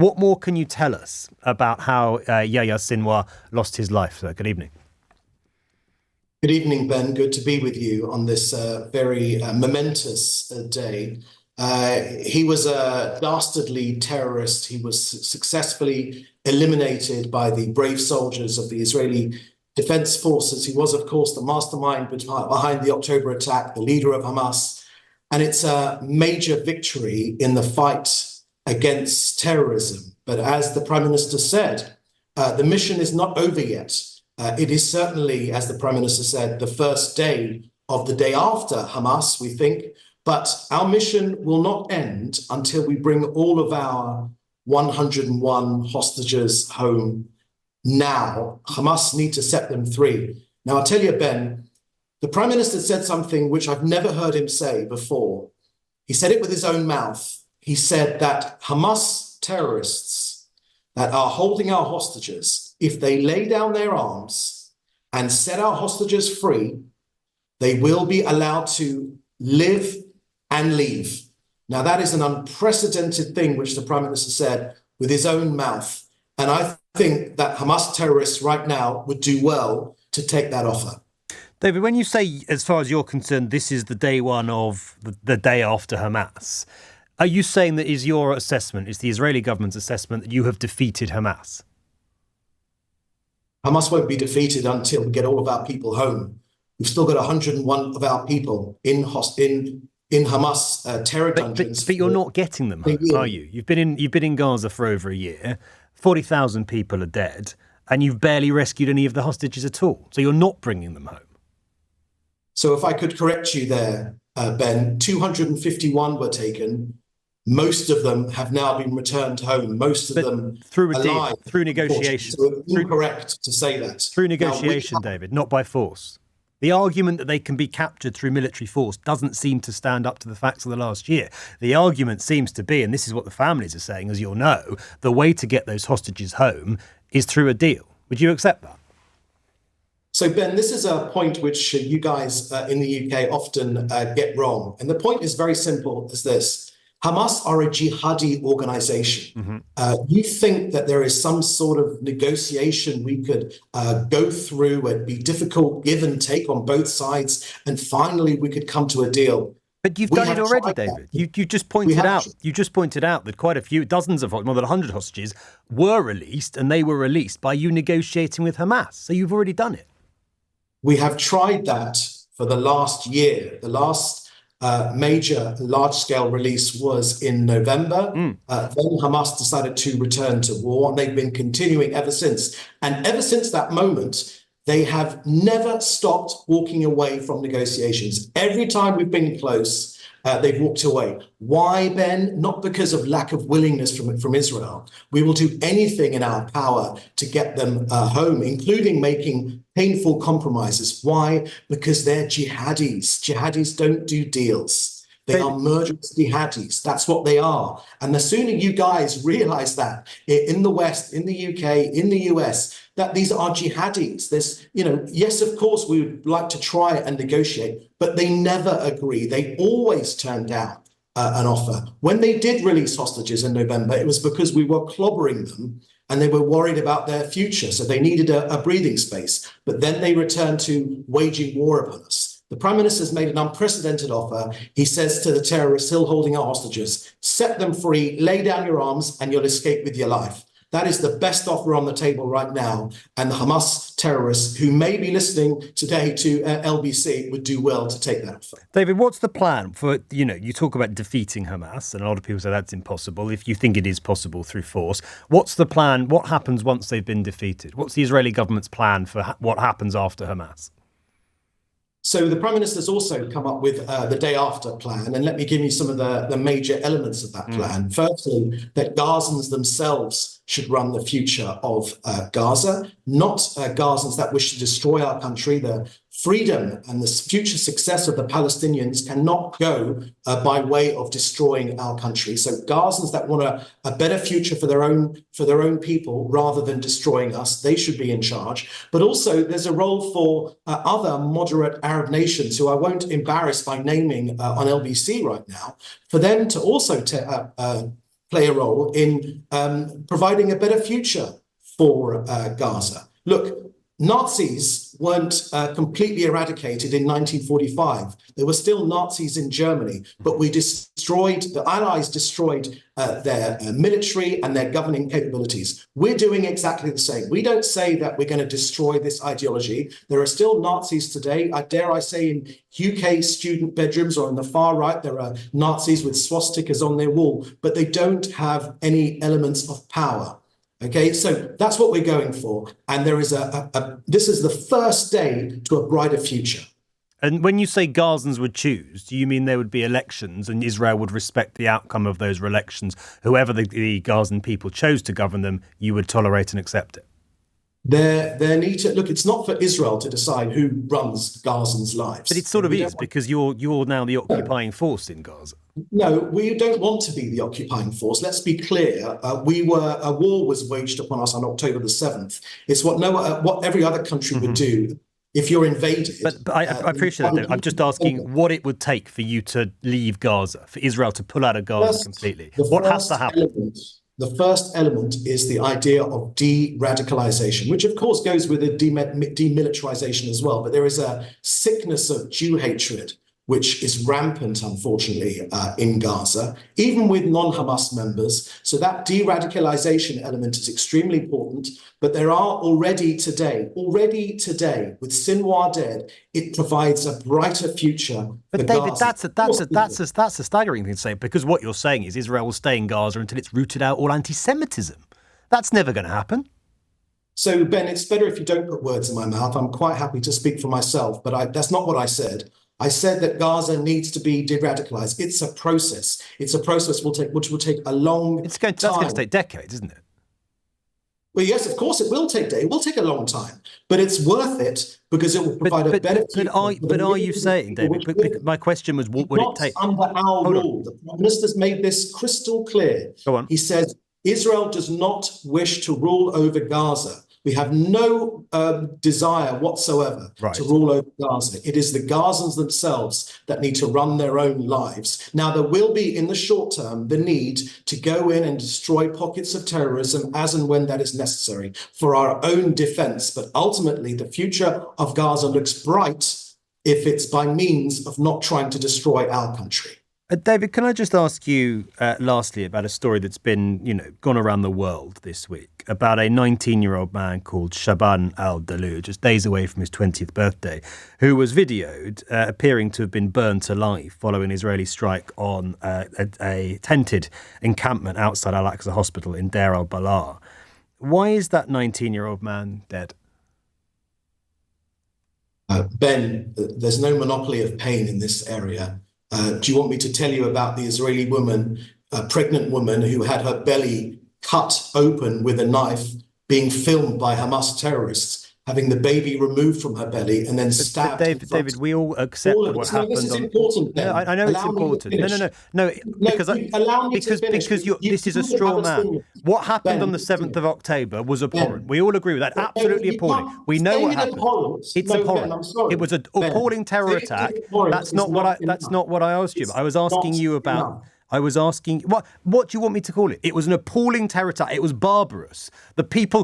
What more can you tell us about how Yahya Sinwar lost his life? So, good evening. Good evening, Ben. Good to be with you on this very momentous day. He was a dastardly terrorist. He was successfully eliminated by the brave soldiers of the Israeli Defense Forces. He was, of course, the mastermind behind the October attack, the leader of Hamas. And it's a major victory in the fight against terrorism. But as the Prime Minister said, the mission is not over yet. It is certainly, as the Prime Minister said, the first day of the day after Hamas, we think. But our mission will not end until we bring all of our 101 hostages home now. Hamas need to set them free. Now, I'll tell you, Ben, the Prime Minister said something which I've never heard him say before. He said it with his own mouth. He said that Hamas terrorists that are holding our hostages, if they lay down their arms and set our hostages free, they will be allowed to live and leave. Now, that is an unprecedented thing which the Prime Minister said with his own mouth. And I think that Hamas terrorists right now would do well to take that offer. David, when you say, as far as you're concerned, this is the day one of the day after Hamas, are you saying that is your assessment, is the Israeli government's assessment that you have defeated Hamas? Hamas won't be defeated until we get all of our people home. We've still got 101 of our people in Hamas terror dungeons. But you're not getting them home, are you? You've been in Gaza for over a year. 40,000 people are dead, and you've barely rescued any of the hostages at all. So you're not bringing them home. So if I could correct you there, Ben, 251 were taken. Most of them have now been returned home. Most of them through a deal, through negotiation. So it's incorrect to say that. Through negotiation, David, not by force. The argument that they can be captured through military force doesn't seem to stand up to the facts of the last year. The argument seems to be, and this is what the families are saying, as you'll know, the way to get those hostages home is through a deal. Would you accept that? So, Ben, this is a point which you guys in the UK often get wrong. And the point is very simple as this. Hamas are a jihadi organization. You think that there is some sort of negotiation we could go through and be difficult, give and take on both sides, and finally we could come to a deal. But you've done it already, David. You just pointed out. You just pointed out that quite a few, dozens of, more than 100 hostages were released, and they were released by you negotiating with Hamas. So you've already done it. We have tried that for the last year. The last major large-scale release was in November. Then Hamas decided to return to war, and they've been continuing ever since. And ever since that moment, they have never stopped walking away from negotiations. Every time we've been close, they've walked away. Why, Ben? Not because of lack of willingness from Israel. We will do anything in our power to get them home, including making painful compromises. Why? Because they're jihadis. Jihadis don't do deals. They are murderous jihadis. That's what they are. And the sooner you guys realize that in the West, in the UK, in the US, that these are jihadis. There's, yes, of course, we would like to try and negotiate, but they never agree. They always turn down an offer. When they did release hostages in November, it was because we were clobbering them and they were worried about their future. So they needed a breathing space. But then they returned to waging war upon us. The Prime Minister has made an unprecedented offer. He says to the terrorists still holding our hostages, set them free, lay down your arms, and you'll escape with your life. That is the best offer on the table right now. And the Hamas terrorists who may be listening today to LBC would do well to take that offer. David, what's the plan for, you talk about defeating Hamas, and a lot of people say that's impossible. If you think it is possible through force, what's the plan? What happens once they've been defeated? What's the Israeli government's plan for what happens after Hamas? So the Prime Minister's also come up with the day after plan, and let me give you some of the major elements of that plan. Firstly, that Gazans themselves should run the future of Gaza, not Gazans that wish to destroy our country. The freedom and the future success of the Palestinians cannot go by way of destroying our country. So Gazans that want a better future for their own people rather than destroying us, they should be in charge. But also there's a role for other moderate Arab nations who I won't embarrass by naming on LBC right now, for them to also play a role in providing a better future for Gaza. Look, Nazis weren't completely eradicated in 1945. There were still Nazis in Germany, but the Allies destroyed their military and their governing capabilities. We're doing exactly the same. We don't say that we're going to destroy this ideology. There are still Nazis today. Dare I say, in UK student bedrooms or on the far right, there are Nazis with swastikas on their wall, but they don't have any elements of power. Okay, so that's what we're going for. And there is this is the first day to a brighter future. And when you say Gazans would choose, do you mean there would be elections and Israel would respect the outcome of those elections? Whoever the Gazan people chose to govern them, you would tolerate and accept it? Look, it's not for Israel to decide who runs Gazans' lives. But it sort of is, because you're now the occupying force in Gaza. No, we don't want to be the occupying force. Let's be clear. A war was waged upon us on October the 7th. It's what every other country would do if you're invaded. But I appreciate that. I'm just asking what it would take for you to leave Gaza, for Israel to pull out of Gaza completely. What has to happen? The first element is the idea of de-radicalization, which of course goes with a demilitarization as well. But there is a sickness of Jew hatred, which is rampant, unfortunately, in Gaza, even with non-Hamas members. So that de-radicalization element is extremely important. But there are already today, with Sinwar dead, it provides a brighter future. But David, that's a staggering thing to say, because what you're saying is Israel will stay in Gaza until it's rooted out all anti-Semitism. That's never going to happen. So, Ben, it's better if you don't put words in my mouth. I'm quite happy to speak for myself, but that's not what I said. I said that Gaza needs to be de-radicalized. It's a process. It's a process which will take a long time. That's going to take decades, isn't it? Well, yes, of course, it will take days. It will take a long time, but it's worth it because it will provide a better future. But are you saying, David? My question was, what would it take? Under our rule, the Prime Minister's made this crystal clear. Go on. He says Israel does not wish to rule over Gaza. We have no desire whatsoever to rule over Gaza. It is the Gazans themselves that need to run their own lives. Now, there will be, in the short term, the need to go in and destroy pockets of terrorism as and when that is necessary for our own defense. But ultimately, the future of Gaza looks bright if it's by means of not trying to destroy our country. David, can I just ask you lastly about a story that's been, gone around the world this week about a 19-year-old man called Shaban al-Dalou, just days away from his 20th birthday, who was videoed appearing to have been burned alive following an Israeli strike on a tented encampment outside Al-Aqsa Hospital in Deir el-Balah. Why is that 19-year-old man dead? Ben, there's no monopoly of pain in this area. Do you want me to tell you about the Israeli woman, a pregnant woman who had her belly cut open with a knife, being filmed by Hamas terrorists, having the baby removed from her belly and then stabbed? But David, we all accept that what happened. This is important. Ben. I know it's important. No. Because this is a straw man. What happened on the 7th of October was abhorrent. We all agree with that. Absolutely appalling. We know what happened. It's abhorrent. It was an appalling terror attack. That's not what I asked you. I was asking you about. What do you want me to call it? It was an appalling terror attack. It was barbarous. The people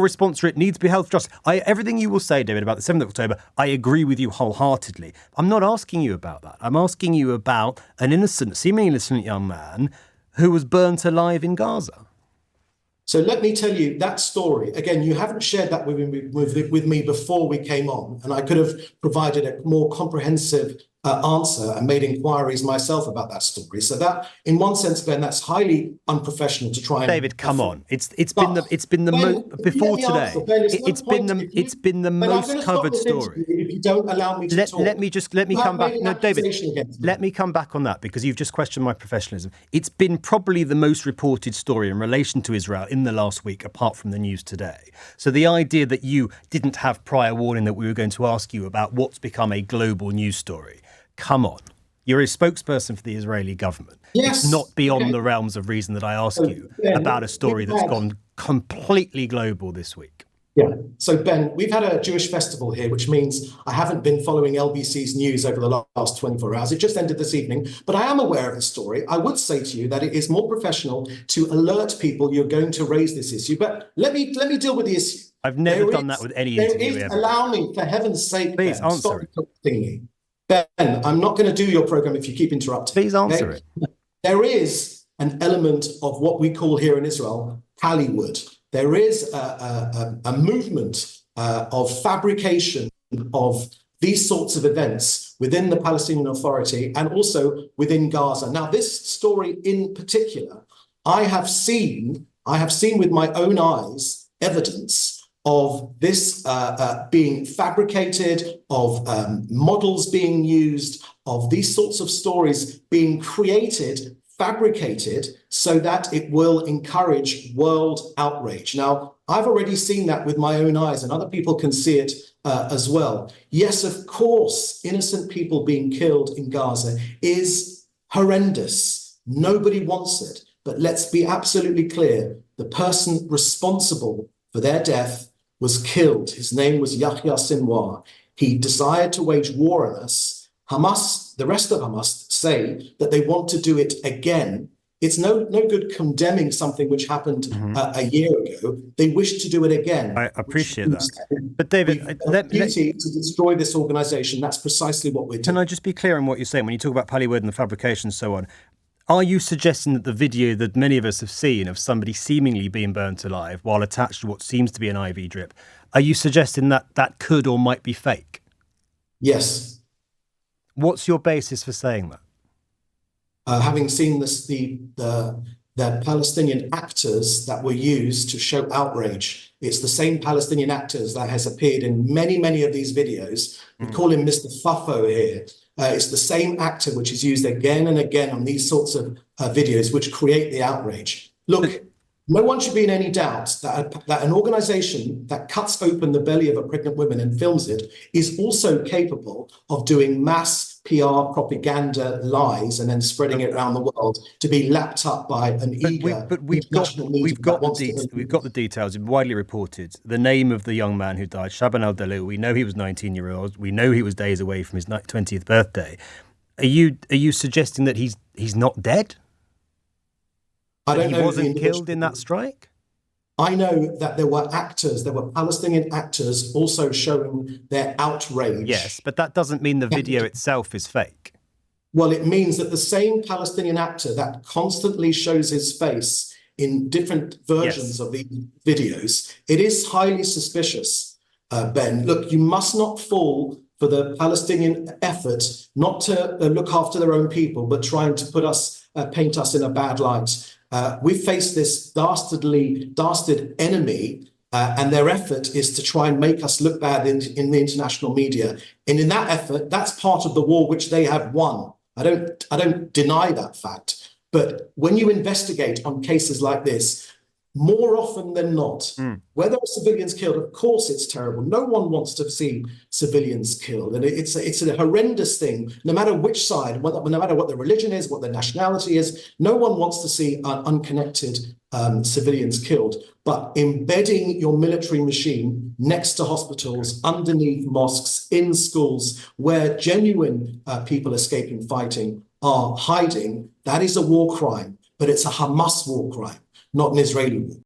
response to it needs to be held for justice. Everything you will say, David, about the 7th of October, I agree with you wholeheartedly. I'm not asking you about that. I'm asking you about an seemingly innocent young man who was burnt alive in Gaza. So let me tell you that story. Again, you haven't shared that with me before we came on, and I could have provided a more comprehensive answer and made inquiries myself about that story. So that, in one sense, Ben, that's highly unprofessional to try and. David, come on! It's been the most before today. It's been the most covered story. If you don't allow me to talk, let me come back. No, David, let me come back on that because you've just questioned my professionalism. It's been probably the most reported story in relation to Israel in the last week, apart from the news today. So the idea that you didn't have prior warning that we were going to ask you about what's become a global news story. Come on. You're a spokesperson for the Israeli government. Yes. It's not beyond the realms of reason that I ask you about a story that's gone completely global this week. Yeah. So, Ben, we've had a Jewish festival here, which means I haven't been following LBC's news over the last 24 hours. It just ended this evening, but I am aware of the story. I would say to you that it is more professional to alert people you're going to raise this issue. But let me deal with the issue. I've never done that with any interview ever. Allow me, for heaven's sake, Please Ben, answer stop it. interrupting me. Ben, I'm not going to do your program if you keep interrupting. Please answer it. There is an element of what we call here in Israel, Hollywood. There is a movement of fabrication of these sorts of events within the Palestinian Authority and also within Gaza. Now, this story in particular, I have seen with my own eyes evidence of this being fabricated, of models being used, of these sorts of stories being created, fabricated, so that it will encourage world outrage. Now, I've already seen that with my own eyes, and other people can see it as well. Yes, of course, innocent people being killed in Gaza is horrendous. Nobody wants it. But let's be absolutely clear. The person responsible for their death was killed. His name was Yahya Sinwar. He desired to wage war on us. Hamas, the rest of Hamas, say that they want to do it again. It's no good condemning something which happened a year ago. They wish to do it again. I appreciate that. But David, to destroy this organization, that's precisely what we're doing. Can I just be clear on what you're saying? When you talk about Hollywood and the fabrication and so on, are you suggesting that the video that many of us have seen of somebody seemingly being burnt alive while attached to what seems to be an IV drip, are you suggesting that that could or might be fake? Yes. What's your basis for saying that? Having seen this, the Palestinian actors that were used to show outrage, it's the same Palestinian actors that has appeared in many of these videos. We call him Mr. Fuffo here. It's the same actor which is used again and again on these sorts of videos which create the outrage. Look, no one should be in any doubt that an organization that cuts open the belly of a pregnant woman and films it is also capable of doing mass PR propaganda lies and then spreading it around the world to be lapped up by an eager international media. We've got the details. It's widely reported. The name of the young man who died, Shaban al-Dalou. We know he was 19-year-old. We know he was days away from his 20th birthday. Are you suggesting that he's not dead? I don't know. He wasn't killed in that strike? I know that there were Palestinian actors also showing their outrage. Yes, but that doesn't mean the video itself is fake. Well, it means that the same Palestinian actor that constantly shows his face in different versions of the videos, it is highly suspicious, Ben. Look, you must not fall for the Palestinian effort not to look after their own people, but trying to paint us in a bad light. We face this dastard enemy, and their effort is to try and make us look bad in the international media. And in that effort, that's part of the war which they have won. I don't deny that fact. But when you investigate on cases like this, more often than not, whether a civilian's killed, of course it's terrible. No one wants to see civilians killed. And it's a horrendous thing, no matter which side, no matter what their religion is, what their nationality is, no one wants to see unconnected civilians killed. But embedding your military machine next to hospitals, underneath mosques, in schools, where genuine people escaping fighting are hiding, that is a war crime. But it's a Hamas war crime, not an Israeli war.